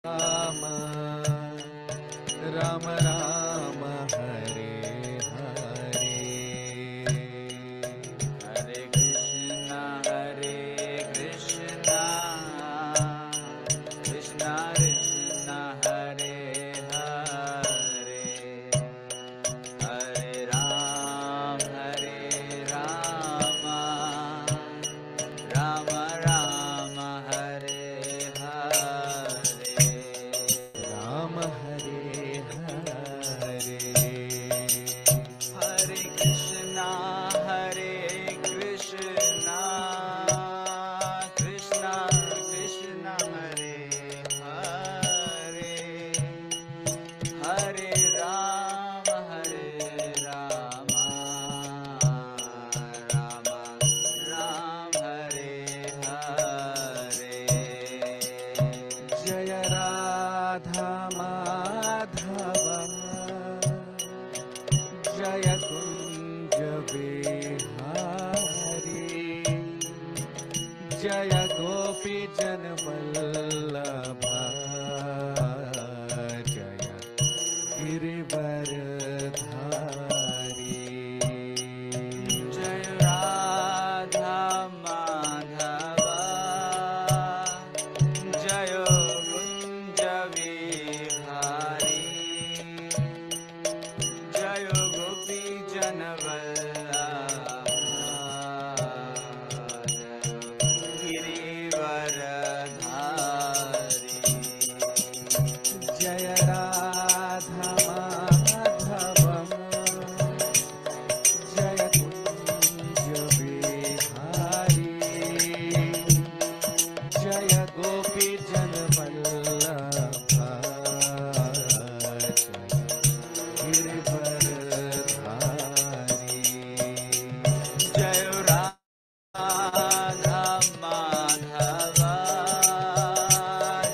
राम राम राम हरे हरे हरे कृष्णा कृष्णा कृष्णा हरे हरे हरे राम राम राम हरे हरे राम हरे हरे हरे कृष्णा कृष्णा कृष्णा हरे हरे हरे राम राम राम हरे हरे जय राधा माधव जय कुंज बिहारी जय गोपी जन वल्लभ जय गिरिवरधारी जय राधा माधव जय कुंज विहारी जय गोपी जन वल्लभ गिरिवरधारी जय राधा माधवम जय कुंज बिहारी जय गोपी जन वल्लभ जय गिरिवरधारी जय राधा माधव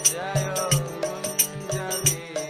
जय कुंज विहारी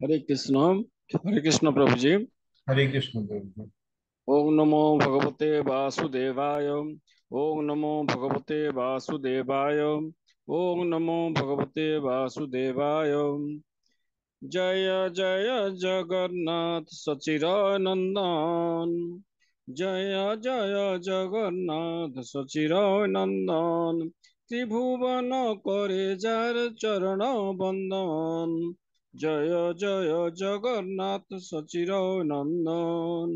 हरे कृष्ण प्रभु जी। हरे कृष्ण प्रभु जी। ओम नमो भगवते वासुदेवाय। ओम नमो भगवते वासुदेवाय। ओम नमो भगवते वासुदेवाय। जय जय जगन्नाथ सचिदानंदन। जय जय जगन्नाथ सचिदानंदन। त्रिभुवन करे जार चरण बंदन। जय जय जगन्नाथ सचिदानंदन।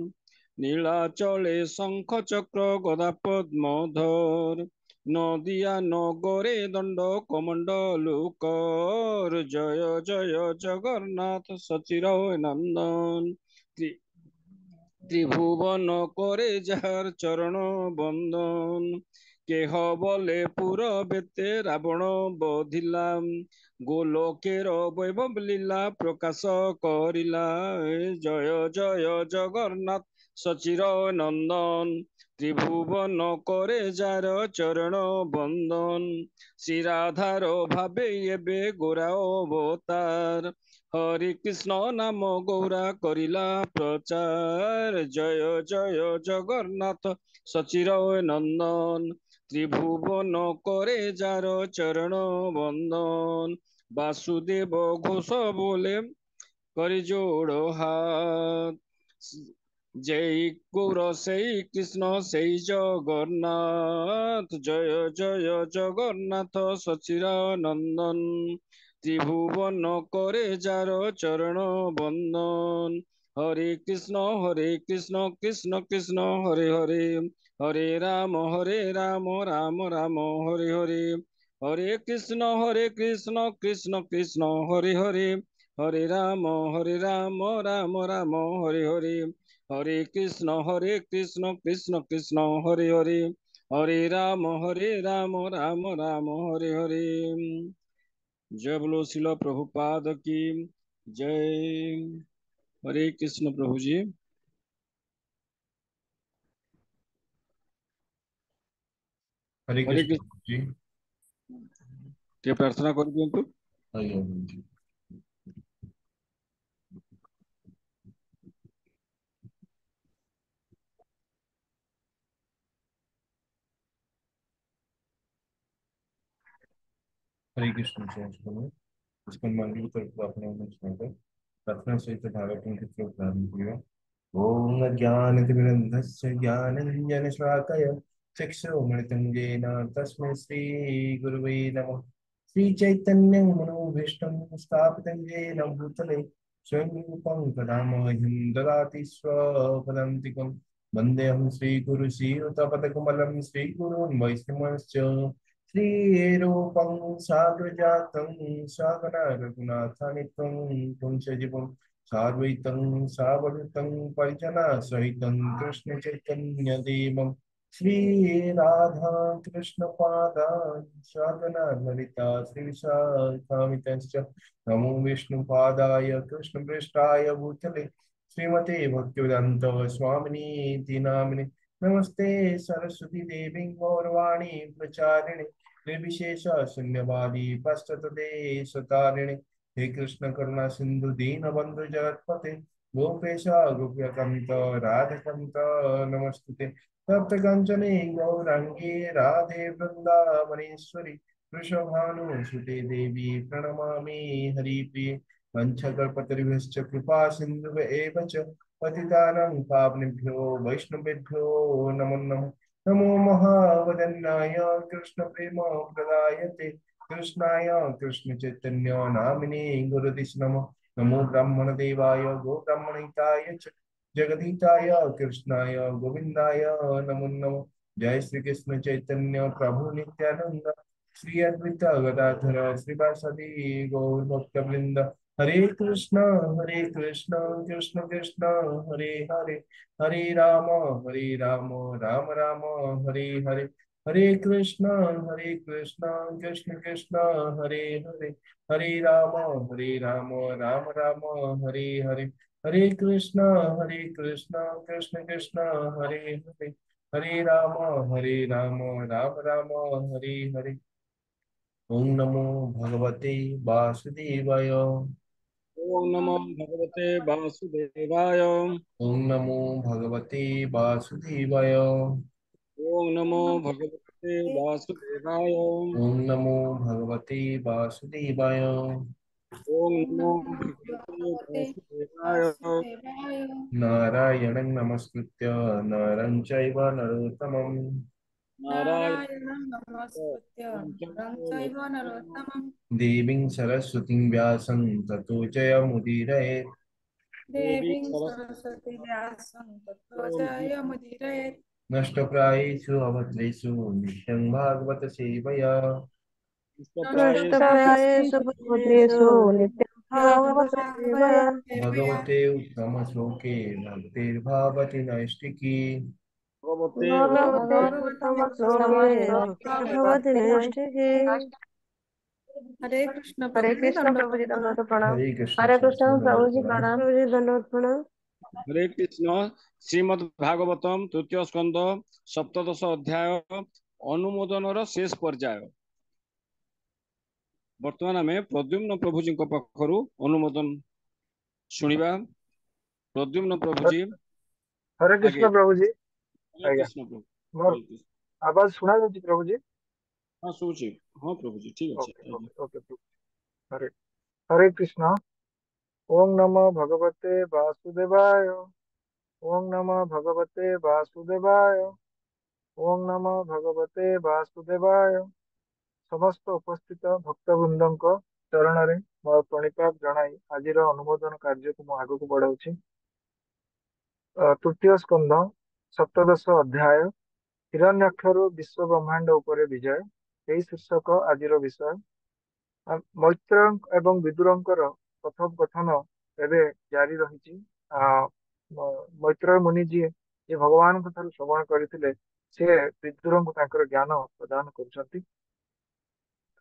নীলাচলে শঙ্খ চক্র গদা পদ্মধর। নদিয়া নগরে দণ্ড কমণ্ডলুকর। জয় জয় জগন্নাথ সচির নন্দন। ত্রিভুবন করে যাহার চরণ বন্দন। কেহ বলে পুরবেতে রাবণ বধিলাম। গোলকের বৈভব লীলা প্রকাশ করিলা। জয় জয় জগন্নাথ সচির নন্দন। ত্রিভুবন করে যার চরণ বন্দন। শ্রীরাধার ভাবে এবে গোরা অবতার। হরে কৃষ্ণ নাম গৌরা করিলা প্রচার। জয় জয় জগন্নাথ সচির নন্দন। ত্রিভুবন করে যার চরণ বন্দন। বাসুদেব ঘোষ বলে করি জোড় হাত। যেই গৌর সেই কৃষ্ণ সেই জগন্নাথ। জয় জয় জগন্নাথ সচিরানন্দন। ত্রিভুবন করে যার চরণ বন্দন। হরে কৃষ্ণ কৃষ্ণ কৃষ্ণ হরে হরে। হরে রাম রাম রাম হরে হরে। হরে কৃষ্ণ কৃষ্ণ কৃষ্ণ হরে হরে। হরে রাম রাম রাম হরে হরে। হরে কৃষ্ণ কৃষ্ণ কৃষ্ণ হরে হরে। হরে রাম রাম রাম হরে হরে। जय बोलो शिला प्रभुपाद की जय। हरे कृष्ण प्रभु जी। हरे हरे कृष्ण कृष्ण। प्रभु जी। ଟିକେ ପ୍ରାର୍ଥନା କରିଦିଅନ୍ତୁ। हरि ओम जी। हरे कृष्ण जय। इसको मंदिर की तरफ अपने में छोड़कर प्रार्थना सहित भागवतम की तरफ प्रारंभ किया। ओम अज्ञानतिमिरन्धस्य ज्ञानञ्जनशलाकया चक्षुरुन्मिलितं येन तस्मै श्रीगुरवे नमः। श्रीचैतन्यं मनोभीष्टं स्थापितं येन भूतले स्वयं रूपं कदामह्यं ददाति स्वपदान्तिकं। वन्देऽहं श्रीगुरु श्रीयुतपदकमलं श्रीगुरून् वैष्णवश्च श्रीरूपं साग्रजातं सागरा रघुनाथानितं पुंसजीवं साद्वैतं सावधूतं परिजना सहितं कृष्ण चैतन्य देवं श्रीराधा कृष्ण पादान् साधना ललिता श्रीविशाखामितश्च नमो विष्णुपादाय कृष्णपृष्ठाय भूतले श्रीमते भक्तिवेदान्त स्वामिनीति नामिने नमस्ते सरस्वती देवी गौरवाणी प्रचारिणे निर्विशेष शून्यवादी पश्चातदेशतारिणे। हे कृष्ण करुणा सिंधु दीन बंधु जगतपते गोपेश गोप्यकांत राधकांत नमस्तुते। तप्त कंचने गौरांगी राधे वृंदावनेश्वरी वृषभानुसुते देवी प्रणमामि हरिप्रिये। वंशकल्पतरुभ्यश्च कृपा सिन्धुव एव च पतितानां पावनेभ्यो वैष्णवेभ्यो नमो नमः। नमो महावदन्नाय कृष्ण प्रेम प्रदायते कृष्णाय कृष्ण चैतन्य नामिने गुरुदिश नमः। नमो ब्राह्मण देवाय गो ब्राह्मणिताय च जगदीताय कृष्णाय गोविंदाय नमो नमः। जय श्री कृष्ण चैतन्य प्रभु नित्यानंद श्री अद्वैत गदाधर श्रीवासदि गौर भक्त वृंद। हरे कृष्ण कृष्ण कृष्ण हरे हरे। हरे राम राम राम हरे हरे। हरे कृष्ण कृष्ण कृष्ण हरे हरे। हरे राम राम राम हरे हरे। हरे कृष्ण कृष्ण कृष्ण हरे हरे। हरे राम राम राम हरे हरे। ओम नमो भगवते वासुदेवाय। ओम नमो भगवते वासुदेवाय। ओम नमो भगवते वासुदेवाय। ओम नमो भगवते वासुदेवाय। ओम नमो भगवते वासुदेवाय। ओम ॐ नमो नमो भगवते भगवते वासुदेवाय। वासुदेवाय। नारायणं नमस्कृत्य नरं चैव नरोत्तमं नारायण नारायणं नमस्कृत्य नरं चैव नरोत्तमं देवीं सरस्वतीं व्यासं ततो जयमुदीरयेत्। देवी देवीं सरस्वती सरस्वती व्यासं ततो जयमुदीरयेत्। नष्टप्रायेषु अभद्रेषु नित्यं भागवत सेवया प्राय नष्टप्रायेषु भद्रेषु नित्यं भागवतसेवया भागवतसेवया सेवया। भगवते उत्तमश्लोके भक्तिर्भावति नैष्टिकी भगवते भगवते भगवते उत्तमश्लोके उत्तमश्लोके भक्तिर्भवति भक्तिर्भवति नैष्ठिके। नैष्ठिकी। हरे कृष्ण हरे प्रभु जी कृष्ण दंडवत प्रभु जी प्रणाम। दंडवत प्रणाम। हरे कृष्ण हरे कृष्ण संपूर्ण प्रभु जी प्रणाम। प्रणाम। प्रभु जी दंडवत प्रणाम। हरे कृष्ण। श्रीमद् भागवतम तृतीय स्कंद सप्तदश अध्याय अनुमोदन शेष पर्याय। वर्तमान आम प्रद्युम्न प्रभुजी पाखु अनुमोदन शुणा। प्रद्युम्न प्रभुजी हरे आगे। कृष्ण प्रभु जी। हरे आज्ञा कृष्ण प्रभु। मोर हरे कृष्ण। आवाज सुना जाଉଛି प्रभु जी? हाँ शुची। हाँ प्रभुजी ठीक अच्छे ओके आगे। ओके ओके प्रभु। हरे हरे कृष्ण। ओम नमो भगवते वासुदेवाय। ओम नमो भगवते वासुदेवाय। ओम नमो भगवते वासुदेवाय। समस्त उपस्थित भक्तवृंदଙ୍କ ଚରଣରେ ମୋର ପ୍ରଣିପାତ ଜଣାଇ ଆଜିର ଅନୁମୋଦନ କାର୍ଯ୍ୟକୁ ମୁଁ ଆଗକୁ ବଢାଉଛି। ତୃତୀୟ ସ୍କନ୍ଧ ସପ୍ତଦଶ ଅଧ୍ୟାୟ ହିରଣ୍ୟାକ୍ଷରୁ ବିଶ୍ୱ ବ୍ରହ୍ମାଣ୍ଡ ଉପରେ ବିଜୟ ଏହି ଶୀର୍ଷକ ଆଜିର ବିଷୟ। ମୈତ୍ର ଏବଂ ବିଦୁରଙ୍କର କଥୋପକଥନ ଏବେ ଜାରି ରହିଛି। ମୈତ୍ର ମୁନି ଯିଏ ଭଗବାନଙ୍କ ଠାରୁ ଶ୍ରବଣ କରିଥିଲେ ସେ ବିଦୁରଙ୍କୁ ତାଙ୍କର ଜ୍ଞାନ ପ୍ରଦାନ କରୁଛନ୍ତି।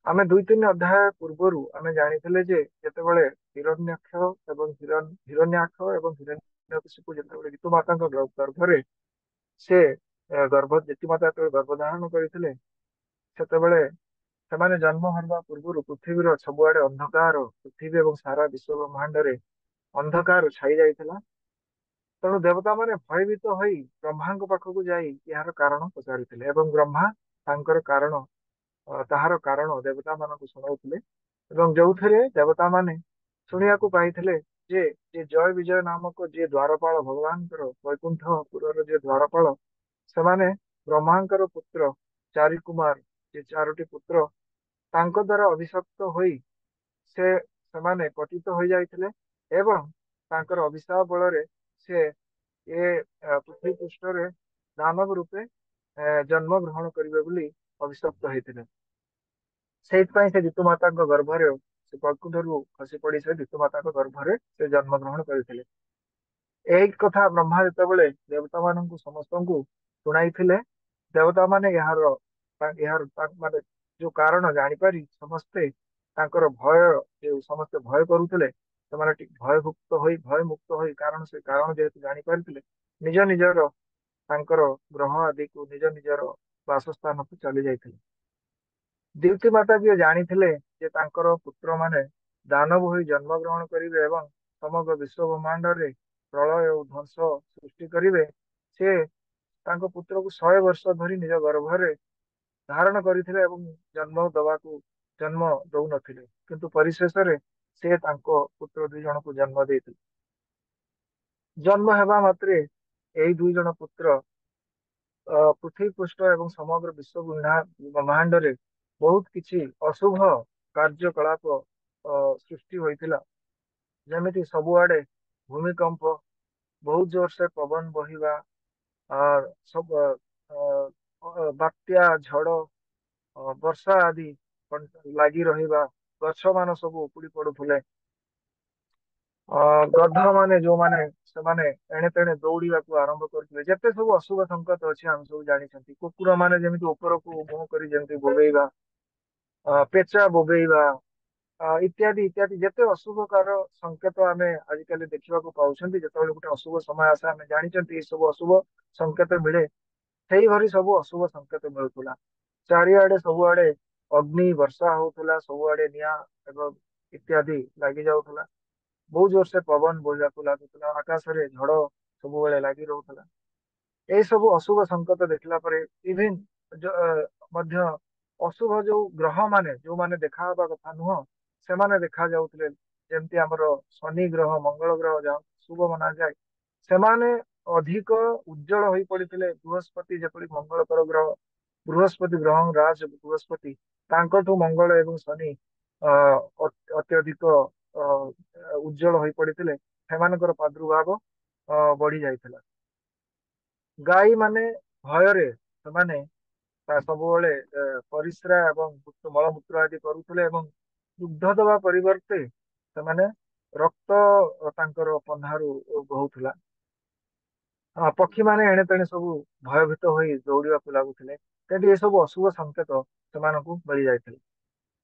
ଆମେ ଦୁଇ ତିନି ଅଧ୍ୟାୟ ପୂର୍ବରୁ ଆମେ ଜାଣିଥିଲେ ଯେ ଯେତେବେଳେ ହିରଣ୍ୟାକ୍ଷ ଏବଂ ହିରଣ୍ୟାକ୍ଷ ଏବଂ ହିରଣ୍ୟକଶିପୁ ଯେତେବେଳେ ଋତୁମାତାଙ୍କ ଗର୍ଭରେ ସେ ଋତୁମାତା ଯେତେବେଳେ ଗର୍ଭଧାରଣ କରିଥିଲେ ସେତେବେଳେ ସେମାନେ ଜନ୍ମ ହେବା ପୂର୍ବରୁ ପୃଥିବୀର ସବୁଆଡେ ଅନ୍ଧକାର, ପୃଥିବୀ ଏବଂ ସାରା ବିଶ୍ୱ ବ୍ରହ୍ମାଣ୍ଡରେ ଅନ୍ଧକାର ଛାଇ ଯାଇଥିଲା। ତେଣୁ ଦେବତାମାନେ ଭୟଭୀତ ହୋଇ ବ୍ରହ୍ମାଙ୍କ ପାଖକୁ ଯାଇ ଏହାର କାରଣ ପଚାରିଥିଲେ ଏବଂ ବ୍ରହ୍ମା ତାଙ୍କର କାରଣ ତାହାର କାରଣ ଦେବତା ମାନଙ୍କୁ ଶୁଣାଉଥିଲେ ଏବଂ ଯୋଉଥିରେ ଦେବତା ମାନେ ଶୁଣିବାକୁ ପାଇଥିଲେ ଯେ ଯେ ଜୟ ବିଜୟ ନାମକ ଯିଏ ଦ୍ୱାରପାଳ ଭଗବାନଙ୍କର ବୈକୁଣ୍ଠ ପୁରର ଯିଏ ଦ୍ୱାରପାଳ ସେମାନେ ବ୍ରହ୍ମାଙ୍କର ପୁତ୍ର ଚାରି କୁମାର ଯେ ଚାରୋଟି ପୁତ୍ର ତାଙ୍କ ଦ୍ୱାରା ଅଭିଶପ୍ତ ହୋଇ ସେମାନେ ପତିତ ହୋଇଯାଇଥିଲେ ଏବଂ ତାଙ୍କର ଅଭିଶାପ ବଳରେ ସେ ପୃଥ୍ୱୀ ପୃଷ୍ଠରେ ଦାନବ ରୂପେ ଜନ୍ମ ଗ୍ରହଣ କରିବେ ବୋଲି ଅଭିଶପ୍ତ ହେଇଥିଲେ। ସେଇଥିପାଇଁ ସେ ଋତୁମାତାଙ୍କ ଗର୍ଭରେ ସେ ବୈକୁଣ୍ଠରୁ ଖସି ପଡି ସେ ଋତୁମାତାଙ୍କ ଗର୍ଭରେ ସେ ଜନ୍ମ ଗ୍ରହଣ କରିଥିଲେ। ଏହି କଥା ବ୍ରହ୍ମା ଯେତେବେଳେ ଦେବତା ମାନଙ୍କୁ ସମସ୍ତଙ୍କୁ ଶୁଣାଇଥିଲେ ଦେବତା ମାନେ ମାନେ ଯୋଉ କାରଣ ଜାଣିପାରି ସମସ୍ତେ ତାଙ୍କର ସମସ୍ତେ ଭୟ କରୁଥିଲେ ସେମାନେ ଟିକେ ଭୟମୁକ୍ତ ହୋଇ କାରଣ ସେ କାରଣ ଯେହେତୁ ଜାଣିପାରିଥିଲେ ନିଜ ନିଜର ତାଙ୍କର ଗ୍ରହ ଆଦିକୁ ନିଜ ନିଜର ବାସସ୍ଥାନକୁ ଚାଲି ଯାଇଥିଲେ। ଦ୍ୟୁତି ମାତା ଯିଏ ଜାଣିଥିଲେ ଯେ ତାଙ୍କର ପୁତ୍ର ମାନେ ଦାନବ ହୋଇ ଜନ୍ମ ଗ୍ରହଣ କରିବେ ଏବଂ ସମଗ୍ର ବିଶ୍ୱ ବ୍ରହ୍ମାଣ୍ଡରେ ପ୍ରଳୟ ଓ ଧ୍ୱଂସ ସୃଷ୍ଟି କରିବେ ସେ ତାଙ୍କ ପୁତ୍ରକୁ 100 ବର୍ଷ ଧରି ନିଜ ଗର୍ଭରେ ଧାରଣ କରିଥିଲେ ଏବଂ ଜନ୍ମ ଦଉନଥିଲେ କିନ୍ତୁ ପରିଶେଷରେ ସେ ତାଙ୍କ ପୁତ୍ର ଦୁଇ ଜଣଙ୍କୁ ଜନ୍ମ ଦେଇଥିଲେ। ଜନ୍ମ ହେବା ମାତ୍ରେ ଏହି ଦୁଇ ଜଣ ପୁତ୍ର ପୃଥ୍ୱୀ ପୃଷ୍ଠ ଏବଂ ସମଗ୍ର ବିଶ୍ୱ ବ୍ରହ୍ମାଣ୍ଡରେ ବହୁତ କିଛି ଅଶୁଭ କାର୍ଯ୍ୟକଳାପ ସୃଷ୍ଟି ହୋଇଥିଲା। ଯେମିତି ସବୁଆଡେ ଭୂମିକମ୍ପ, ବହୁତ ଜୋରସେ ପବନ ବହିବା, ସବୁ ବାତ୍ୟା, ଝଡ, ବର୍ଷା ଆଦି ଲାଗି ରହିବା, ଗଛ ମାନ ସବୁ ଉପୁଡି ପଡୁଥିଲେ। ଗଧ ମାନେ ଯୋଉମାନେ ସେମାନେ ଏଣେ ତେଣେ ଦୌଡିବାକୁ ଆରମ୍ଭ କରିଥିଲେ। ଯେତେ ସବୁ ଅଶୁଭ ସଂକେତ ଅଛି ଆମେ ସବୁ ଜାଣିଛନ୍ତି। କୁକୁର ମାନେ ଯେମିତି ଉପରକୁ ମୁହଁ କରି ଯେମିତି ବୋବେଇବା, ପେଚା ବୋବେଇବା, ଇତ୍ୟାଦି ଇତ୍ୟାଦି ଯେତେ ଅଶୁଭକାର ସଂକେତ ଆମେ ଆଜିକାଲି ଦେଖିବାକୁ ପାଉଛନ୍ତି। ଯେତେବେଳେ ଗୋଟେ ଅଶୁଭ ସମୟ ଆସେ ଆମେ ଜାଣିଛନ୍ତି ଏଇ ସବୁ ଅଶୁଭ ସଂକେତ ମିଳେ। ସେଇଭଳି ସବୁ ଅଶୁଭ ସଂକେତ ମିଳୁଥିଲା। ଚାରିଆଡେ ସବୁଆଡେ ଅଗ୍ନି ବର୍ଷା ହଉଥିଲା, ସବୁଆଡେ ନିଆଁ ଏବଂ ଇତ୍ୟାଦି ଲାଗି ଯାଉଥିଲା। ବହୁତ ଜୋରସେ ପବନ ବୋହିବାକୁ ଲାଗୁଥିଲା, ଆକାଶରେ ଝଡ଼ ସବୁବେଳେ ଲାଗି ରହୁଥିଲା। ଏଇ ସବୁ ଅଶୁଭ ସଂକେତ ଦେଖିଲା ପରେ ଇଭିନ୍ ମଧ୍ୟ ଅଶୁଭ ଯୋଉ ଗ୍ରହ ମାନେ ଯୋଉମାନେ ଦେଖା ହବା କଥା ନୁହଁ ସେମାନେ ଦେଖା ଯାଉଥିଲେ। ଯେମିତି ଆମର ଶନି ଗ୍ରହ, ମଙ୍ଗଳ ଗ୍ରହ ଯାହା ଶୁଭ ମନାଯାଏ, ସେମାନେ ଅଧିକ ଉଜ୍ଜଳ ହୋଇ ପଡିଥିଲେ। ବୃହସ୍ପତି ଯେପରି ମଙ୍ଗଳକର ଗ୍ରହ, ବୃହସ୍ପତି ଗ୍ରହ ରାଜ ବୃହସ୍ପତି, ତାଙ୍କଠୁ ମଙ୍ଗଳ ଏବଂ ଶନି ଅତ୍ୟଧିକ ଉଜ୍ଜଳ ହୋଇ ପଡିଥିଲେ। ସେମାନଙ୍କର ପ୍ରାଦୁର୍ଭାବ ବଢି ଯାଇଥିଲା। ଗାଈ ମାନେ ଭୟରେ ସେମାନେ ସବୁବେଳେ ପରିସ୍ରା ଏବଂ ମଳମୂତ୍ର ଆଦି କରୁଥିଲେ ଏବଂ ଦୁଗ୍ଧ ଦେବା ପରିବର୍ତ୍ତେ ସେମାନେ ରକ୍ତ ତାଙ୍କର ପହ୍ନାରୁ ବହୁଥିଲା। ପକ୍ଷୀମାନେ ଏଣେ ତେଣେ ସବୁ ଭୟଭୀତ ହୋଇ ଦୌଡିବାକୁ ଲାଗୁଥିଲେ। ତେଣୁ ଏସବୁ ଅଶୁଭ ସଂକେତ ସେମାନଙ୍କୁ ମିଳି ଯାଇଥିଲା।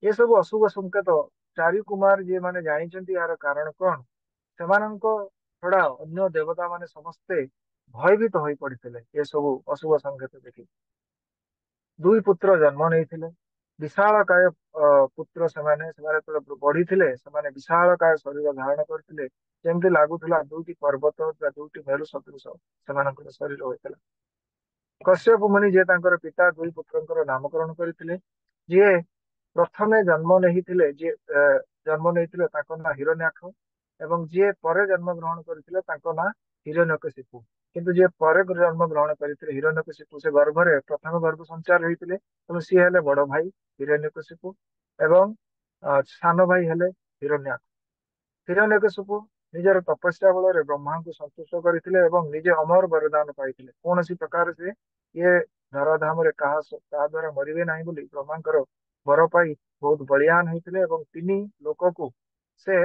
ଏସବୁ ଅଶୁଭ ସଂକେତ ଚାରି କୁମାର ଯିଏ ମାନେ ଜାଣିଛନ୍ତି ଏହାର କାରଣ କଣ, ସେମାନଙ୍କ ଛଡା ଅନ୍ୟ ଦେବତା ମାନେ ସମସ୍ତେ ଭୟଭୀତ ହୋଇ ପଡିଥିଲେ ଏସବୁ ଅଶୁଭ ସଂକେତ ଦେଖି। ଦୁଇ ପୁତ୍ର ଜନ୍ମ ନେଇଥିଲେ, ବିଶାଳକାୟ ପୁତ୍ର ସେମାନେ ସେମାନେ ଯେତେବେଳେ ବଢିଥିଲେ ସେମାନେ ବିଶାଳକାୟ ଶରୀର ଧାରଣ କରିଥିଲେ। ଯେମିତି ଲାଗୁଥିଲା ଦୁଇଟି ପର୍ବତ ବା ଦୁଇଟି ମେରୁ ସଦୃଶ ସେମାନଙ୍କର ଶରୀର ହୋଇଥିଲା। କଶ୍ୟପ ମୁନି ଯିଏ ତାଙ୍କର ପିତା, ଦୁଇ ପୁତ୍ରଙ୍କର ନାମକରଣ କରିଥିଲେ। ଯିଏ ପ୍ରଥମେ ଜନ୍ମ ନେଇଥିଲେ ତାଙ୍କ ନାଁ ହିରଣ୍ୟାକ୍ଷ, ଏବଂ ଯିଏ ପରେ ଜନ୍ମ ଗ୍ରହଣ କରିଥିଲେ ତାଙ୍କ ନାଁ ହିରଣ୍ୟକଶିପୁ। କିନ୍ତୁ ଯିଏ ପରେ ଜନ୍ମ ଗ୍ରହଣ କରିଥିଲେ ହିରଣ୍ୟକଶିପୁ, ସେ ଗର୍ଭରେ ପ୍ରଥମ ଗର୍ଭ ସଞ୍ଚାର ହେଇଥିଲେ, ତେଣୁ ସିଏ ହେଲେ ବଡ ଭାଇ ହିରଣ୍ୟକଶିପୁ ଏବଂ ସାନ ଭାଇ ହେଲେ ହିରଣ୍ୟାକ୍ଷ। ହିରଣ୍ୟକଶିପୁ ନିଜର ତପସ୍ୟା ବଳରେ ବ୍ରହ୍ମାଙ୍କୁ ସନ୍ତୁଷ୍ଟ କରିଥିଲେ ଏବଂ ନିଜେ ଅମର ବରଦାନ ପାଇଥିଲେ। କୌଣସି ପ୍ରକାର ସେ ଇଏ ଧରାଧାମରେ କାହା ଦ୍ୱାରା ମରିବେ ନାହିଁ ବୋଲି ବ୍ରହ୍ମାଙ୍କର ବର ପାଇ ବହୁତ ବଳିୟାନ ହେଇଥିଲେ ଏବଂ ତିନି ଲୋକକୁ ସେ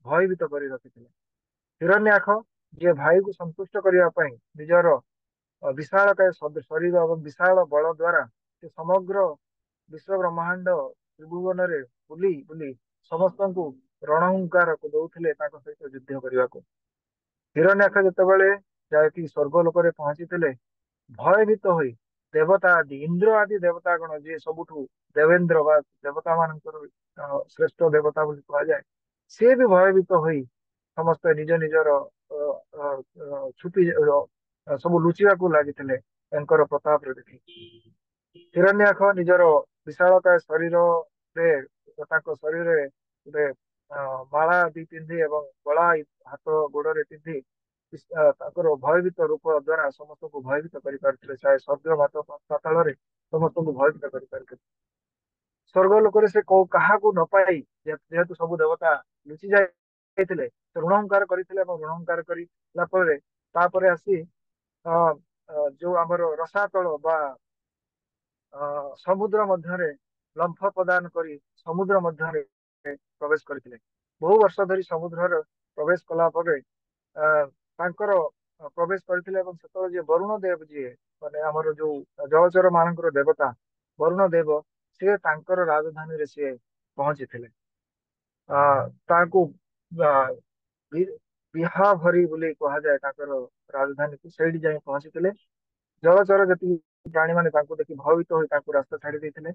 ଭୟଭୀତ କରି ରଖିଥିଲେ। ହିରଣ୍ୟାକ୍ଷ ଯିଏ ଭାଇକୁ ସନ୍ତୁଷ୍ଟ କରିବା ପାଇଁ ନିଜର ବିଶାଳକାୟ ଶରୀର ଏବଂ ବିଶାଳ ବଳ ଦ୍ୱାରା ସେ ସମଗ୍ର ବିଶ୍ୱ ବ୍ରହ୍ମାଣ୍ଡ ତ୍ରିଭୁବନରେ ବୁଲି ବୁଲି ସମସ୍ତଙ୍କୁ ରଣହୁଙ୍କାର ଦଉଥିଲେ ତାଙ୍କ ସହିତ ଯୁଦ୍ଧ କରିବାକୁ। ହିରଣ୍ୟାକ୍ଷ ଯେତେବେଳେ ଯାଇକି ସ୍ୱର୍ଗ ଲୋକରେ ପହଞ୍ଚିଥିଲେ, ଭୟଭୀତ ହୋଇ ଦେବତା ଆଦି ଇନ୍ଦ୍ର ଆଦି ଦେବତା ଗଣ ଯିଏ ସବୁଠୁ ଦେବେନ୍ଦ୍ର ବା ଦେବତା ମାନଙ୍କର ଶ୍ରେଷ୍ଠ ଦେବତା ବୋଲି କୁହାଯାଏ, ସିଏ ବି ଭୟଭୀତ ହୋଇ ସମସ୍ତେ ନିଜ ନିଜର ଛୁପି ସବୁ ଲୁଚିବାକୁ ଲାଗିଥିଲେ ତାଙ୍କର ପ୍ରତାପରେ ଦେଖି। ହିରଣ୍ୟାକ୍ଷ ନିଜର ବିଶାଳକାୟ ଶରୀରରେ ତାଙ୍କ ଶରୀରରେ ଗୋଟେ ମାଳା ଆଦି ପିନ୍ଧି ଏବଂ ଗଳା ହାତ ଗୋଡରେ ପିନ୍ଧି ତାଙ୍କର ଭୟଭୀତ ରୂପ ଦ୍ଵାରା ସମସ୍ତଙ୍କୁ ଭୟଭୀତ କରିପାରିଥିଲେ। ସ୍ୱର୍ଗ ମାତ ପାତାଳରେ ସମସ୍ତଙ୍କୁ ଭୟଭୀତ କରିପାରିଥିଲେ। ସ୍ୱର୍ଗ ଲୋକରେ ସେ କାହାକୁ ନ ପାଇ ଯେହେତୁ ସବୁ ଦେବତା ଲୁଚି ଯାଇଥିଲେ, ସେ ଋଣହୁଙ୍କାର କରିଥିଲେ ଏବଂ ଋଣହୁଙ୍କାର କରିଲା ପରେ ତାପରେ ଆସି ଯୋଉ ଆମର ରସାତଳ ବା ସମୁଦ୍ର ମଧ୍ୟରେ ଲମ୍ଫ ପ୍ରଦାନ କରି ସମୁଦ୍ର ମଧ୍ୟରେ ପ୍ରବେଶ କରିଥିଲେ। ବହୁ ବର୍ଷ ଧରି ସମୁଦ୍ରରେ ପ୍ରବେଶ କଲା ପରେ ତାଙ୍କର ପ୍ରବେଶ କରିଥିଲେ ଏବଂ ସେତେବେଳେ ଯିଏ ବରୁଣ ଦେବ ଯିଏ ମାନେ ଆମର ଯୋଉ ଜଳଚର ମାନଙ୍କର ଦେବତା ବରୁଣ ଦେବ, ସିଏ ତାଙ୍କର ରାଜଧାନୀରେ ସିଏ ପହଞ୍ଚିଥିଲେ। ତାଙ୍କୁ ବିହା ଭରି ବୋଲି କୁହାଯାଏ ତାଙ୍କର ରାଜଧାନୀକୁ, ସେଇଠି ଯାଇ ପହଞ୍ଚିଥିଲେ। ଜଳଚର ଯେତିକି ପ୍ରାଣୀ ମାନେ ତାଙ୍କୁ ଦେଖି ଭୟଭୀତ ହୋଇ ତାଙ୍କୁ ରାସ୍ତା ଛାଡି ଦେଇଥିଲେ।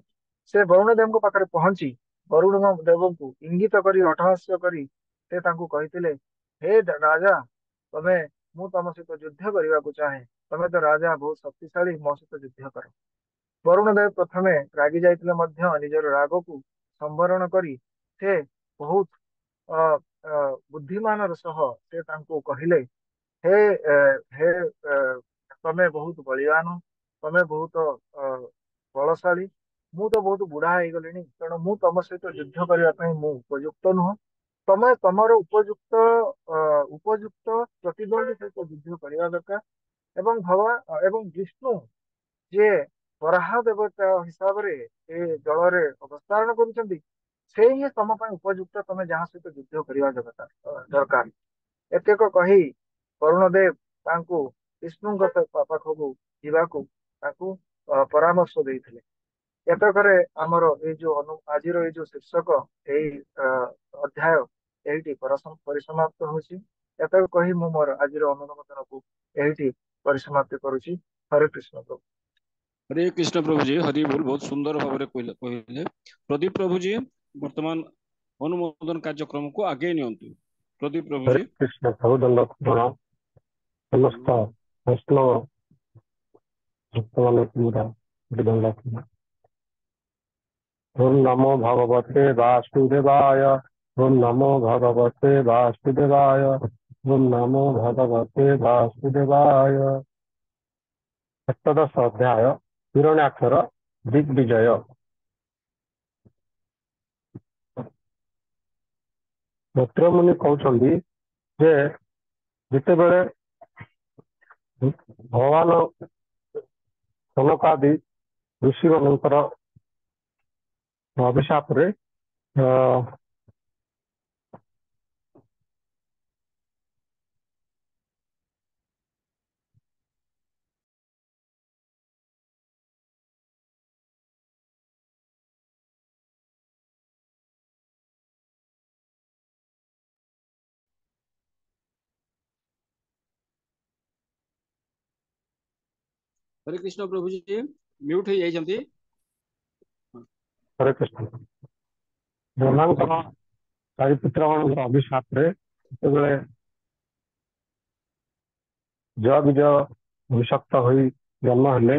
ସେ ବରୁଣ ଦେବଙ୍କ ପାଖରେ ପହଞ୍ଚି ବରୁଣ ଦେବଙ୍କୁ ଇଙ୍ଗିତ କରି ଅଟହାସ୍ୟ କରି ସେ ତାଙ୍କୁ କହିଥିଲେ, ହେ ରାଜା, ମୁଁ ତମ ସହିତ ଯୁଦ୍ଧ କରିବାକୁ ଚାହେଁ। ତମେ ତ ରାଜା ବହୁତ ଶକ୍ତିଶାଳୀ, ମୋ ସହିତ ଯୁଦ୍ଧ କର। ବରୁଣ ଦେବ ପ୍ରଥମେ ରାଗି ଯାଇଥିଲେ ମଧ୍ୟ ନିଜର ରାଗକୁ ସମ୍ବରଣ କରି ସେ ବହୁତ ବୁଦ୍ଧିମାନର ସହ ସେ ତାଙ୍କୁ କହିଲେ, ହେ ହେ ତମେ ବହୁତ ବଳିୟାନ, ତମେ ବହୁତ ବଳଶାଳୀ, ମୁଁ ତ ବହୁତ ବୁଢା ହେଇଗଲିଣି, ତେଣୁ ମୁଁ ତମ ସହିତ ଯୁଦ୍ଧ କରିବା ପାଇଁ ମୁଁ ଉପଯୁକ୍ତ ନୁହଁ। ତମେ ତମର ଉପଯୁକ୍ତ ପ୍ରତିଦ୍ୱନ୍ଦୀ ସହିତ ଯୁଦ୍ଧ କରିବା ଦରକାର। ଏବଂ ବିଷ୍ଣୁ ଯିଏ ବରାହ ଦେବତା ହିସାବରେ ଏ ଜଳରେ ଅବସ୍ଥାନ କରୁଛନ୍ତି, ସେ ହିଁ ତମ ପାଇଁ ଉପଯୁକ୍ତ, ତମେ ଯାହା ସହିତ ଯୁଦ୍ଧ କରିବା ଦରକାର। ଏତେକ କହି ବରୁଣ ଦେବ ତାଙ୍କୁ ବିଷ୍ଣୁଙ୍କ ପାଖକୁ ଯିବାକୁ ତାଙ୍କୁ ପରାମର୍ଶ ଦେଇଥିଲେ। ଏତକରେ ଆମର ଏଇ ଯୋଉ ଆଜିର ଏଇ ଯୋଉ ଶୀର୍ଷକ ଏଇ ଅଧ୍ୟାୟ ଏଇଠି ପରିସମାପ୍ତ ହଉଛି। ଏତକ କହି ମୁଁ ମୋର ଆଜିର ଅନୁମୋଦନକୁ ଏଇଠି ପରିସମାପ୍ତି କରୁଛି। ହରେ କୃଷ୍ଣ ପ୍ରଭୁ। हरे कृष्ण प्रभु जी, हरि बोल। बहुत सुंदर भाव कहले। प्रदीप प्रभु जी वर्तमान अनुमोदन कार्यक्रम को आगे नियंतु। प्रदीप प्रभु हरे जी। कृष्ण प्रभुदंड प्रणाम समस्त वैष्णव भक्तମାନଙ୍କୁ ମୋର ଦଣ୍ଡ ପ୍ରଣାମ। ओम नमो भगवते वासुदेवाय। ओम नमो भगवते वासुदेवाय। ओम नमो भगवते वासुदेवाय। सप्तदश अध्याय हिरण्याक्षर दिग्विजय। ମିତ୍ରମୁନି କହୁଛନ୍ତି ଯେ ଯେତେବେଳେ ଭଗବାନ ସନକାଦି ଋଷିମାନଙ୍କର ଅଭିଶାପରେ हरे कृष्ण प्रभु जी म्यूट हो जाइछन्ती। हरे कृष्ण ବ୍ରହ୍ମାଙ୍କର ଚାରି ପୁତ୍ରମାନଙ୍କର ଅଭିଶାପରେ ଯେତେବେଳେ ଜୟ ବିଜୟ ଅଭିଶପ୍ତ ହୋଇ ଜନ୍ମ ହେଲେ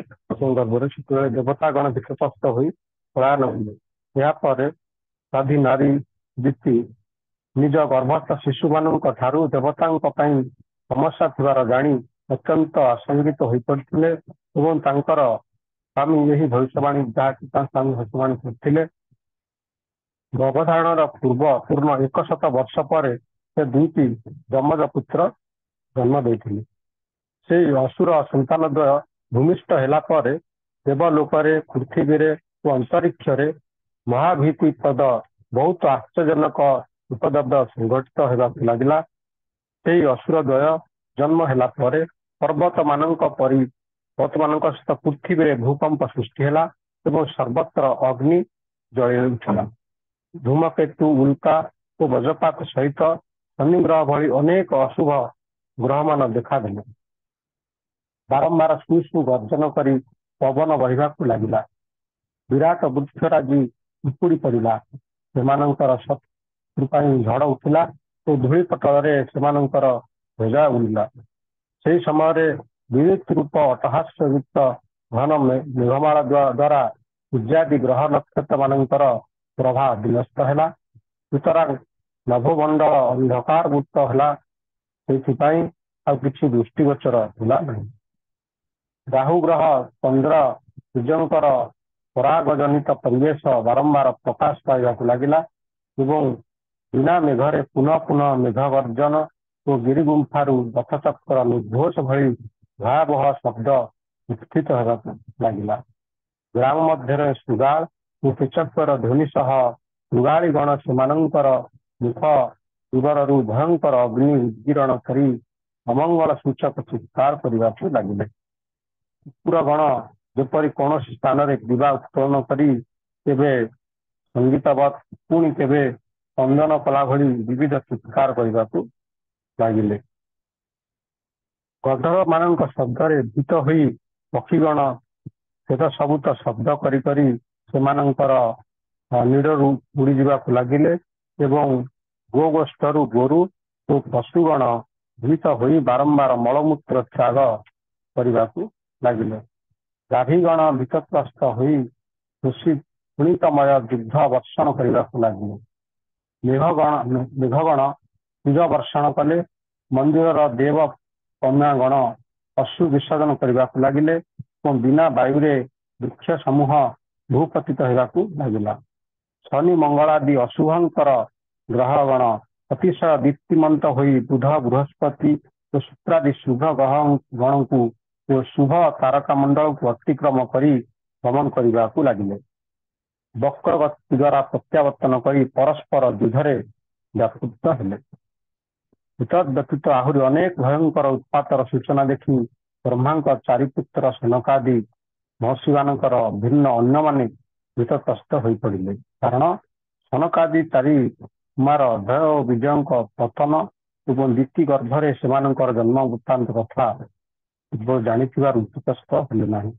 ଗର୍ଭରେ ସେତେବେଳେ ଦେବତାଗଣ ବିକଶସ୍ତ ହୋଇ ପଳାୟନ ହେଲେ। ଏହାପରେ ସାଧି ନାରୀ ଜିତି ନିଜ ଗର୍ଭସ୍ଥ ଶିଶୁମାନଙ୍କ ଠାରୁ ଦେବତାଙ୍କ ପାଇଁ ସମସ୍ୟା ଥିବାର ଜାଣି ଅତ୍ୟନ୍ତ ଆଶଙ୍କିତ ହୋଇପଡ଼ିଥିଲେ ଏବଂ ତାଙ୍କର ସ୍ୱାମୀ ଏହି ଭବିଷ୍ୟବାଣୀ ଯାହାକି ତାଙ୍କ ସ୍ୱାମୀ ଭବିଷ୍ୟବାଣୀ କରିଥିଲେ ଗର୍ଭଧାରଣର ପୂର୍ଣ୍ଣ 100 ବର୍ଷ ପରେ ସେ ଦୁଇଟି ଯମଜ ପୁତ୍ର ଜନ୍ମ ଦେଇଥିଲେ। ସେହି ଅସୁର ସନ୍ତାନଦ୍ୱୟ ଭୂମିଷ୍ଠ ହେଲା ପରେ ଦେବଲୋକରେ ପୃଥିବୀରେ ଓ ଅନ୍ତରିକ୍ଷରେ ମହାଭୀତିପ୍ରଦ ବହୁତ ଆଶ୍ଚର୍ଯ୍ୟଜନକ ଉପଦ୍ରବ ସଂଘଟିତ ହେବାକୁ ଲାଗିଲା। ସେହି ଅସୁର ଦ୍ୱୟ ଜନ୍ମ ହେଲା ପରେ ପର୍ବତମାନଙ୍କ ସହିତ ପୃଥିବୀରେ ଭୂକମ୍ପ ସୃଷ୍ଟି ହେଲା ଏବଂ ସର୍ବତ୍ର ଅଗ୍ନି ଜଳି ଉଠିଲା। ଧୂମକେତୁ ଉଲ୍କା ଓ ବଜ୍ରପାତ ସହିତ ଶନିଗ୍ରହ ଭଳି ଅନେକ ଅଶୁଭ ଗ୍ରହମାନ ଦେଖାଦେଲେ। ବାରମ୍ବାର ସୁସୁ ଗର୍ଜନ କରି ପବନ ବହିବାକୁ ଲାଗିଲା। ବିରାଟ ବୃକ୍ଷରାଜି ଉପୁଡ଼ି ପଡ଼ିଲା। ସେମାନଙ୍କର ଶତ୍ରୁ ପାଇଁ ଝଡ଼ ଉଠିଲା ଓ ଧୂଳିପଟଳରେ ସେମାନଙ୍କର ଧ୍ୱଜା ଉଡ଼ିଲା। ସେହି ସମୟରେ ବିଦ୍ୟୁତ୍ ରୂପ ଅଟ୍ଟହାସ୍ୟଯୁକ୍ତ ଘନ ମେଘମାଳ ଦ୍ୱାରା ସୂର୍ଯ୍ୟାଦି ଗ୍ରହ ନକ୍ଷତ୍ରମାନଙ୍କର ପ୍ରଭା ବିନଷ୍ଟ ହେଲା। ସୁତରାଂ ନଭମଣ୍ଡଳ ଅନ୍ଧକାରମୁକ୍ତ ହେଲା। ସେଥିପାଇଁ ଆଉ କିଛି ଦୃଷ୍ଟିଗୋଚର ହେଲା ନାହିଁ। ରାହୁ ଗ୍ରହ ଚନ୍ଦ୍ର ସୂର୍ଯ୍ୟଙ୍କର ପରାଗଜନିତ ପରିବେଶ ବାରମ୍ବାର ପ୍ରକାଶ ପାଇବାକୁ ଲାଗିଲା ଏବଂ ବିନା ମେଘରେ ପୁନଃ ପୁନଃ ମେଘ ଗର୍ଜନ ଓ ଗିରିଗୁମ୍ଫାରୁ ରଥଚକ୍ର ନିର୍ଘୋଷ ଭଳି ଭୟାବହ ଶବ୍ଦ ଉତ୍ଥିତ ହେବାକୁ ଲାଗିଲା। ଗ୍ରାମ ମଧ୍ୟରେ ଶୃଗାଳ ଓ ପେଚକର ଧ୍ୱନି ସହ ଶୃଗାଳୀଗଣ ସେମାନଙ୍କର ମୁଖ ଉଦରରୁ ଭୟଙ୍କର ଅଗ୍ନି ଉଦ୍ଗୀରଣ କରି ଅମଙ୍ଗଳ ସୂଚକ ଚିତ୍କାର କରିବାକୁ ଲାଗିଲେ। କୁକୁରଗଣ ଯେପରି କୌଣସି ସ୍ଥାନରେ ଦିବା ଉତ୍ତୋଳନ କରି କେବେ ସଙ୍ଗୀତବତ୍ ପୁଣି କେବେ ସ୍ପନ୍ଦନ କଲା ଭଳି ବିବିଧ ଚିତ୍କାର କରିବାକୁ ଲାଗିଲେ। ଗଧର୍ଵମାନଙ୍କ ଶବ୍ଦରେ ଭୀତ ହୋଇ ପକ୍ଷୀଗଣ ସେତ ସବୁତ ଶବ୍ଦ କରି କରି ସେମାନଙ୍କର ନିଡ଼ରୁ ଉଡ଼ିଯିବାକୁ ଲାଗିଲେ ଏବଂ ଗୋଗୋଷ୍ଠରୁ ଗୋରୁ ଓ ପଶୁଗଣ ଭୀତ ହୋଇ ବାରମ୍ବାର ମଳମୂତ୍ର ତ୍ୟାଗ କରିବାକୁ ଲାଗିଲେ। ଗାଭୀଗଣ ଭୀତତ୍ରସ୍ତ ହୋଇ ପୁଣିତମୟ ଯୁଦ୍ଧ ବର୍ଷଣ କରିବାକୁ ଲାଗିଲେ। ମେଘଗଣ ବୀଜ ବର୍ଷଣ କଲେ। ମନ୍ଦିରର ଦେବ କନ୍ୟାଗଣ ଅଶ୍ରୁ ବିସର୍ଜନ କରିବାକୁ ଲାଗିଲେ ଏବଂ ବିନା ବାୟୁରେ ବୃକ୍ଷ ସମୂହ ଭୂପତିତ ହେବାକୁ ଲାଗିଲା। ଶନି ମଙ୍ଗଳାଦି ଅଶୁଭଙ୍କର ଗ୍ରହଗଣ ଅତିଶୟ ଦୀପ୍ତିମନ୍ତ ହୋଇ ବୁଧ ବୃହସ୍ପତି ଓ ଶୁକ୍ରାଦି ଶୁଭ ଗ୍ରହଗଣଙ୍କୁ ଓ ଶୁଭ ତାରକାମଣ୍ଡଳକୁ ଅତିକ୍ରମ କରି ଗମନ କରିବାକୁ ଲାଗିଲେ। ବକ୍ରଗତି ଦ୍ୱାରା ପ୍ରତ୍ୟାବର୍ତ୍ତନ କରି ପରସ୍ପର ଯୁଦ୍ଧରେ ବ୍ୟାପୃତ ହେଲେ। ଏତଦବ୍ୟତୀତ ଆହୁରି ଅନେକ ଭୟଙ୍କର ଉତ୍ପାତର ସୂଚନା ଦେଖି ବ୍ରହ୍ମାଙ୍କ ଚାରିପୁତ୍ର ସନକାଦି ମହର୍ଷିମାନଙ୍କର ଭିନ୍ନ ଅନ୍ୟମାନେ ଭୀତତ୍ରସ୍ତ ହୋଇପଡ଼ିଲେ। କାରଣ ସନକାଦି ଚାରି କୁମାର ଅଭୟ ଓ ବିଜୟଙ୍କ ପତନ ଏବଂ ଦିତି ଗର୍ଭରେ ସେମାନଙ୍କର ଜନ୍ମ ବୃତ୍ତାନ୍ତ କଥା ଜାଣିଥିବାରୁ ଭୀତତ୍ରସ୍ତ ହେଲେ ନାହିଁ।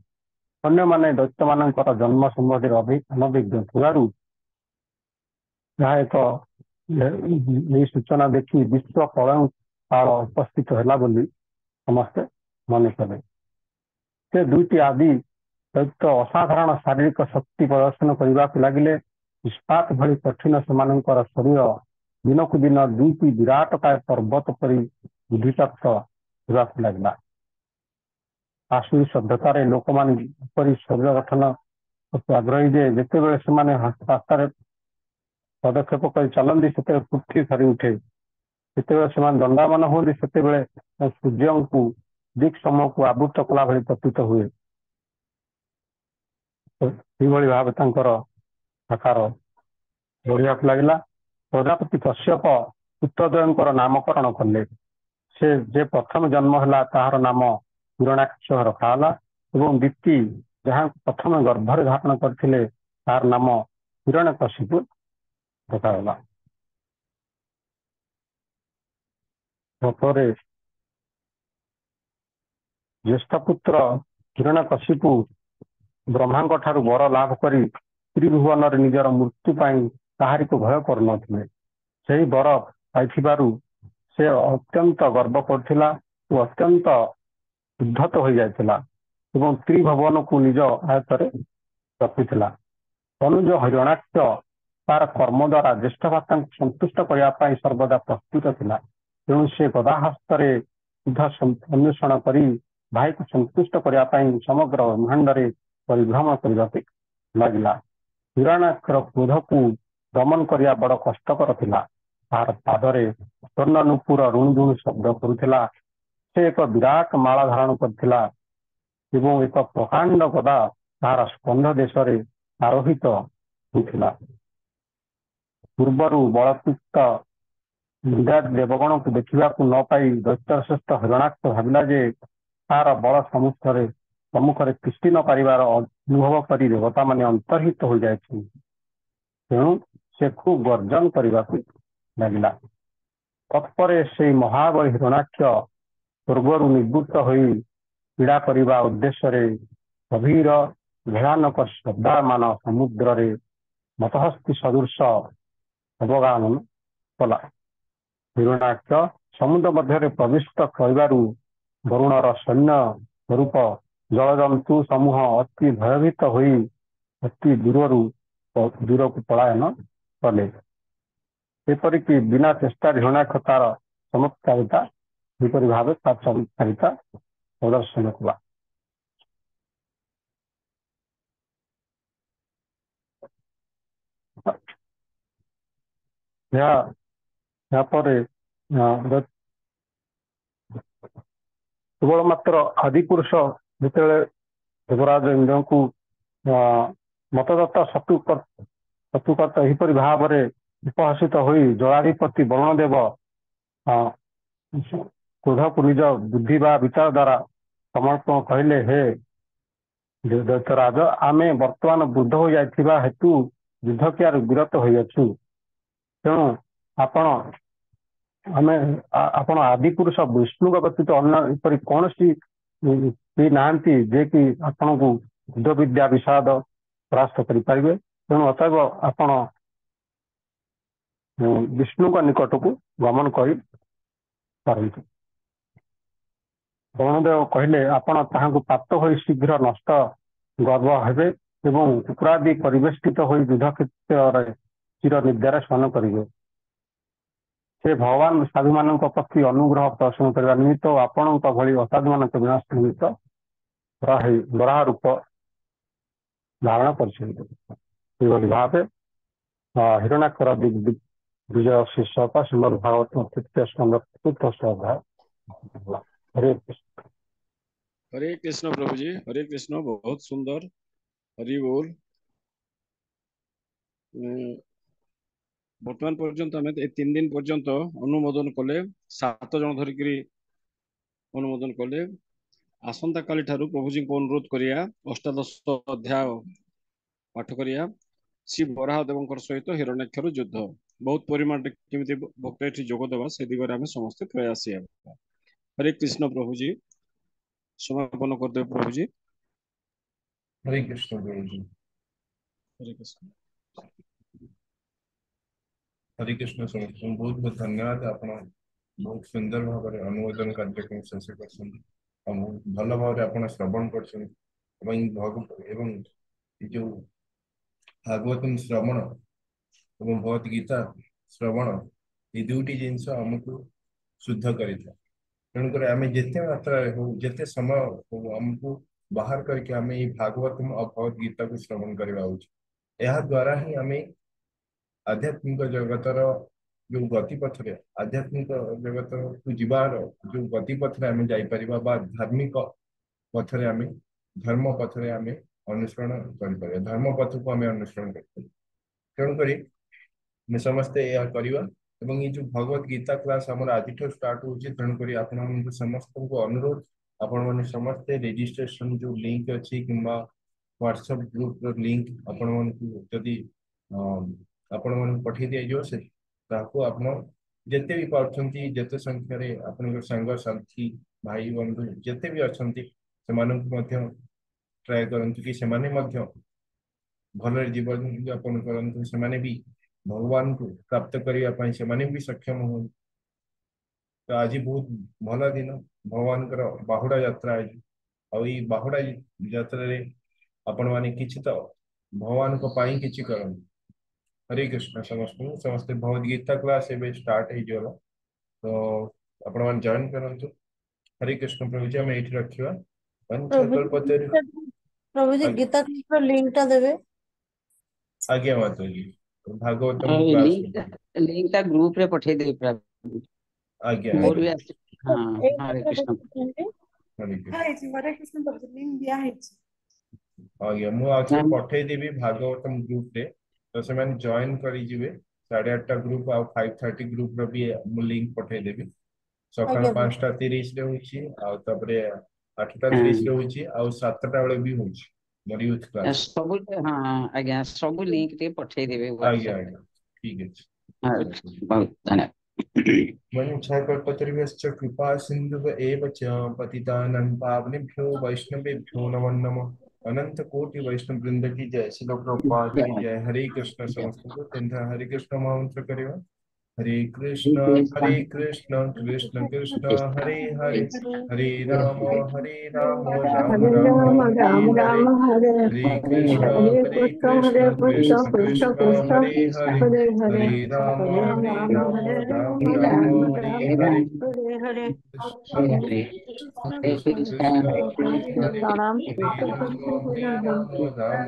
ଅନ୍ୟମାନେ ଦୈତ୍ୟମାନଙ୍କର ଜନ୍ମ ସମ୍ବନ୍ଧରେ ଅନଭିଜ୍ଞ ଥିବାରୁ ଏହା ଏକ ଏହି ସୂଚନା ଦେଖି ବିଶ୍ୱ ପ୍ରଳୟ କାଳ ଉପସ୍ଥିତ ହେଲା ବୋଲି ସମସ୍ତେ ମନେ କଲେ। ସେ ଦୁଇଟି ଆଦି ସହିତ ଅସାଧାରଣ ଶାରୀରିକ ଶକ୍ତି ପ୍ରଦର୍ଶନ କରିବାକୁ ଲାଗିଲେ। ଇସ୍ପାତ ଭଳି କଠିନ ସେମାନଙ୍କର ଶରୀର ଦିନକୁ ଦିନ ଦୁଇଟି ବିରାଟକାୟ ପର୍ବତ ପରି ବୁଦ୍ଧିପ୍ରାପ୍ତ ହେବାକୁ ଲାଗିଲା। ଆସୁରୀ ସଭ୍ୟତାରେ ଲୋକମାନେ ଏପରି ଶରୀର ଗଠନ ପ୍ରତି ଆଗ୍ରହୀ ଯେ ଯେତେବେଳେ ସେମାନେ ରାସ୍ତାରେ ପଦକ୍ଷେପ କରି ଚାଲନ୍ତି ସେତେବେଳେ ପୃଥ୍ୱୀ ଥରି ଉଠେ। ଯେତେବେଳେ ସେମାନେ ଦଣ୍ଡାୟମାନ ହୁଅନ୍ତି ସେତେବେଳେ ସୂର୍ଯ୍ୟଙ୍କୁ ଦିକ୍ ସମୂହକୁ ଆବୃତ କଲା ଭଳି ପ୍ରତୀତ ହୁଏ। ସେଇଭଳି ଭାବେ ତାଙ୍କର ଆକାର ବଢିବାକୁ ଲାଗିଲା। ପ୍ରଜାପତି କଶ୍ୟପ ପୁତ୍ରଦ୍ୱୟଙ୍କର ନାମକରଣ କଲେ। ସେ ଯେ ପ୍ରଥମେ ଜନ୍ମ ହେଲା ତାହାର ନାମ ହିରଣ୍ୟାକ୍ଷ ରଖାହେଲା ଏବଂ ଦ୍ୱିତୀ ଯାହାଙ୍କୁ ପ୍ରଥମେ ଗର୍ଭରେ ଧାରଣ କରିଥିଲେ ତାହାର ନାମ ହିରଣ୍ୟକଶିପୁ ରଖାଗଲା। ପରେ ଜ୍ୟେଷ୍ଠ ପୁତ୍ର ହିରଣ୍ୟକଶିପୁ ବ୍ରହ୍ମାଙ୍କ ଠାରୁ ବର ଲାଭ କରି ତ୍ରିଭୁବନରେ ନିଜର ମୃତ୍ୟୁ ପାଇଁ କାହାରିକୁ ଭୟ କରୁନଥିଲେ। ସେହି ବର ପାଇଥିବାରୁ ସେ ଅତ୍ୟନ୍ତ ଗର୍ବ କରୁଥିଲା ଓ ଅତ୍ୟନ୍ତ ଉଦ୍ଧତ ହୋଇଯାଇଥିଲା ଏବଂ ତ୍ରିଭୁବନକୁ ନିଜ ଆୟତ୍ତରେ ରଖିଥିଲା। ଅନୁଜ ହିରଣ୍ୟାକ୍ଷ ତାର କର୍ମ ଦ୍ୱାରା ଜ୍ୟେଷ୍ଠ ଭ୍ରାତାଙ୍କୁ ସନ୍ତୁଷ୍ଟ କରିବା ପାଇଁ ସର୍ବଦା ପ୍ରସ୍ତୁତ ଥିଲା। ତେଣୁ ସେ ଗଦା ହସ୍ତରେ ଯୁଦ୍ଧ ଅନ୍ୱେଷଣ କରି ଭାଇକୁ ସନ୍ତୁଷ୍ଟ କରିବା ପାଇଁ ସମଗ୍ର ବ୍ରହ୍ମାଣ୍ଡରେ ପରିଭ୍ରମଣ କରିବାକୁ ଲାଗିଲା। ହିରଣ୍ୟାକ୍ଷର କ୍ରୋଧକୁ ଦମନ କରିବା ବଡ଼ କଷ୍ଟକର ଥିଲା। ତାହାର ପାଦରେ ସ୍ୱର୍ଣ୍ଣ ନୂପୁର ରୁଣୁ ରୁଣୁ ଶବ୍ଦ କରୁଥିଲା। ସେ ଏକ ବିରାଟ ମାଳ ଧାରଣ କରିଥିଲା ଏବଂ ଏକ ପ୍ରକାଣ୍ଡ ଗଦା ତାହାର ସ୍କନ୍ଧ ଦେଶରେ ଆରୋହିତ ହୋଇଥିଲା। ପୂର୍ବରୁ ବଳପୂତ ବିରାଟ ଦେବଗଣକୁ ଦେଖିବାକୁ ନ ପାଇ ଦୈତ୍ୟଶ୍ରେଷ୍ଠ ହିରଣ୍ୟାକ୍ଷ ଭାବିଲା ଯେ ତାହାର ବଳ ସମ୍ମୁଖରେ ତିଷ୍ଠି ନ ପାରିବାର ଅନୁଭବ କରି ଦେବତାମାନେ ଅନ୍ତର୍ହିତ ହୋଇଯାଇଛନ୍ତି। ତେଣୁ ସେ ଖୁବ୍ ଗର୍ଜନ କରିବାକୁ ଲାଗିଲା। ତତ୍ପରେ ସେହି ମହାବଳୀ ହିରଣ୍ୟାକ୍ଷ ସ୍ୱର୍ଗରୁ ନିବୃତ୍ତ ହୋଇ ପୀଡ଼ା କରିବା ଉଦ୍ଦେଶ୍ୟରେ ଗଭୀର ଭୟାନକ ଶବ୍ଦାୟମାନ ସମୁଦ୍ରରେ ମତହସ୍ତୀ ସଦୃଶ ଅବଗାମନ କଲା। ହିରଣ୍ୟାକ୍ଷ ସମୁଦ୍ର ମଧ୍ୟରେ ପ୍ରବିଷ୍ଟ କରିବାରୁ ବରୁଣର ସୈନ୍ୟ ସ୍ୱରୂପ ଜଳଜନ୍ତୁ ସମୂହ ଅତି ଭୟଭୀତ ହୋଇ ଅତି ଦୂରକୁ ପଳାୟନ କଲେ। ଏପରିକି ବିନା ଚେଷ୍ଟାରେ ହିରଣ୍ୟାକ୍ଷ ତାର ଚମତ୍କାରିତା ଏପରି ଭାବେ ତାର ଚମତ୍କାରିତା ପ୍ରଦର୍ଶନ କଲା। ଏହାପରେ କେବଳ ମାତ୍ର ଆଦିପୁରୁଷ ଯେତେବେଳେ ଦେବରାଜ ଇନ୍ଦ୍ରଙ୍କୁ ମତଦତ୍ତ ଶତ୍ରୁକର୍ତ୍ତ ଏହିପରି ଭାବରେ ଉପହାସିତ ହୋଇ ଜଳାଧିପତି ବରୁଣଦେବ କ୍ରୋଧକୁ ନିଜ ବୁଦ୍ଧି ବା ବିଚାର ଦ୍ୱାରା ସମର୍ପଣ କହିଲେ, ହେ ଦୈତ୍ୟରାଜ, ଆମେ ବର୍ତ୍ତମାନ ବୃଦ୍ଧ ହୋଇଯାଇଥିବା ହେତୁ ଯୁଦ୍ଧ କ୍ରିୟାରୁ ବିରତ ହୋଇଅଛୁ। ତେଣୁ ଆପଣ ଆଦିପୁରୁଷ ବିଷ୍ଣୁଙ୍କ ବ୍ୟତୀତ ଅନ୍ୟ ଏପରି କୌଣସି କେହି ନାହାନ୍ତି ଯେ କି ଆପଣଙ୍କୁ ଯୁଦ୍ଧ ବିଦ୍ୟା ବିଷାଦ ପରାସ୍ତ କରିପାରିବେ। ତେଣୁ ଅତଏବ ଆପଣ ବିଷ୍ଣୁଙ୍କ ନିକଟକୁ ଗମନ କରିପାରନ୍ତି। ବରୁଣଦେବ କହିଲେ, ଆପଣ ତାହାଙ୍କୁ ପ୍ରାପ୍ତ ହୋଇ ଶୀଘ୍ର ନଷ୍ଟ ଗର୍ବ ହେବେ ଏବଂ କୁକୁରାଦି ପରିବେଷ୍ଟିତ ହୋଇ ଯୁଦ୍ଧ କ୍ଷେତ୍ରରେ ଚିର ନିଦ୍ରାରେ ଶୟନ କରିବେ। ସେ ଭଗବାନ ସାଧୁମାନଙ୍କ ପ୍ରତି ଅନୁଗ୍ରହ ପ୍ରଦର୍ଶନ କରିବା ନିମିତ୍ତ ଓ ଆପଣଙ୍କ ଭଳି ଅସାଧୁମାନଙ୍କ ବିନାଶ ନିମିତ୍ତ ବରାହ ରୂପ ଧାରଣ କରିଛନ୍ତି। ଏହିଭଳି ଭାବେ ହିରଣ୍ୟାକ୍ଷର ବିଜୟ ଶୀର୍ଷକ ଶ୍ରୀମଦ୍ ଭାଗବତ ତୃତୀୟ ସ୍କନ୍ଧ ଚତୁର୍ଥ ଅଧ୍ୟାୟ। हरे कृष्ण प्रभु जी, हरे कृष्ण। बहुत सुंदर, हरि बोल। बर्तमान पर्यंत आम 3 दिन पर्यंत अनुमोदन कले, 7 जन धरिक अनुमोदन कले। आसंता काली ठारू प्रभुजी को अनुरोध करिया 18 अध्याय पाठ करिया श्री बराह देवंकर सहित हिरण्याक्षर युद्ध। बहुत परिमाण केमिति भक्त एठी जोग देवा से दिगरे आमे समस्त प्रयास हेबा। हरे कृष्ण प्रभु जी, समापन कर दे प्रभु जी। हरे कृष्ण प्रभु जी। हरे कृष्ण। हरे कृष्ण समस्त बहुत बहुत धन्यवाद आप बहुत सुंदर भाव में अनुमोदन कार्यक्रम शेष कर भल भाव आप श्रवण कर जो भागवतम श्रवण और भगवद गीता श्रवण ये दुईटी जिनस आमको शुद्ध करें तेणुकर आम जिते मात्रा हो जिते समय हो आमको बाहर करके आम ये भागवतम और भगवद गीता को श्रवण करवा उचित यह द्वारा ही आम आध्यात्मिक जगतर जो गतिपथ आध्यात्मिक जगत को जीवार जो गतिपथ आम जापर धार्मिक पथरे आम धर्म पथरे आम अनुसरण कर धर्म पथ को आम अनुसरण कर तेणुक समस्ते यह करवा एवं ये जो भगवत गीता क्लास आम आज स्टार्ट हो तेणुक आपण समस्त को अनुरोध आपण मैंने समस्ते रजिस्ट्रेशन जो लिंक अच्छी कि व्हाट्सएप ग्रुप लिंक आपण जदि आपण मन पठे दिज्व से आपण जिते भी पार्टी जिते संख्यार आपण सांग साथी भाई बंधु जिते भी अच्छा से ट्राए करंतु कि से भल जीवन यापन करंतु से भी भगवान को प्राप्त करने से भी सक्षम हो तो आज बहुत भल दिन भगवान बाहुड़ा यात्रा आज आई बाहुड़ा यात्रा रे आपण मैंने किसी तो भगवान को पाई किसी कर हरे कृष्ण समस्त समस्ते भगवद गीता क्लास एवं स्टार्ट हो तो आपण मैंने जॉइन करंतु हरे कृष्ण प्रभु जी आम ये रखा प्रभु जी पंचकल्पतर प्रभु जी गीता क्लास रो लिंक टा देबे आज्ञा माता जी भागवतम क्लास लिंक टा ग्रुप रे पठे दे प्रभु आज्ञा मोर भी आज्ञा हाँ एक हरे बार कृष्ण हरे कृष्ण हरे कृष्ण प्रभु लिंक दिया है आज्ञा मुझे पठेदेवी भागवतम ग्रुप रे तो से जॉइन करी जिवे 8:30 ग्रुप आ 5:30 ग्रुप रो भी लिंक पठेदेवी सकाळ आज्ञा 5:30 रे होची आ तबरे 8:30 रे होची आ 7टा बेले भी होची मोर यूथ क्लास सब हाँ आज्ञा सब लिंक टे पठे देबे आज्ञा व्हाट्सएप आज्ञा ठीक है हाँ बहुत धन्यवाद मनुष्यकल्पतरुभ्यश्च कृपा सिन्धुव एव च पतितानां पावनेभ्यो वैष्णवेभ्यो नमो नमः अनंत कोटि वैष्णव वृंद की जय श्री प्रभुपाद की जय हरे कृष्ण समस्त को हरे कृष्ण महामंत्र करेगा हरे कृष्ण कृष्ण कृष्ण हरे हरे हरे राम राम हरे राम राम हरे राम हरे राम हरे हरे हरे कृष्ण कृष्ण कृष्ण कृष्ण कृष्ण कृष्ण हरे हरे हरे हरे हरे राम हरे राम हरे राम राम राम राम हरे राम हरे हरे हरे कृष्ण हरे कृष्ण हरे कृष्ण कृष्ण कृष्ण हरे कृष्ण हरे प्रणाम हरे राम हरे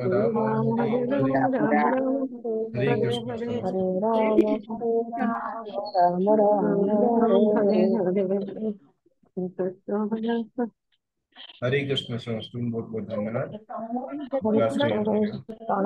राम हरे हरे हरे राम राम राम हरे हरे कृष्ण हरे समस्त हरे राम राम राम हरे हरे कृष्ण हरे हरे कृष्ण समस्त बहुत बहुत धन्यवाद हरे क्लास को एंड कृष्ण करेगा हरे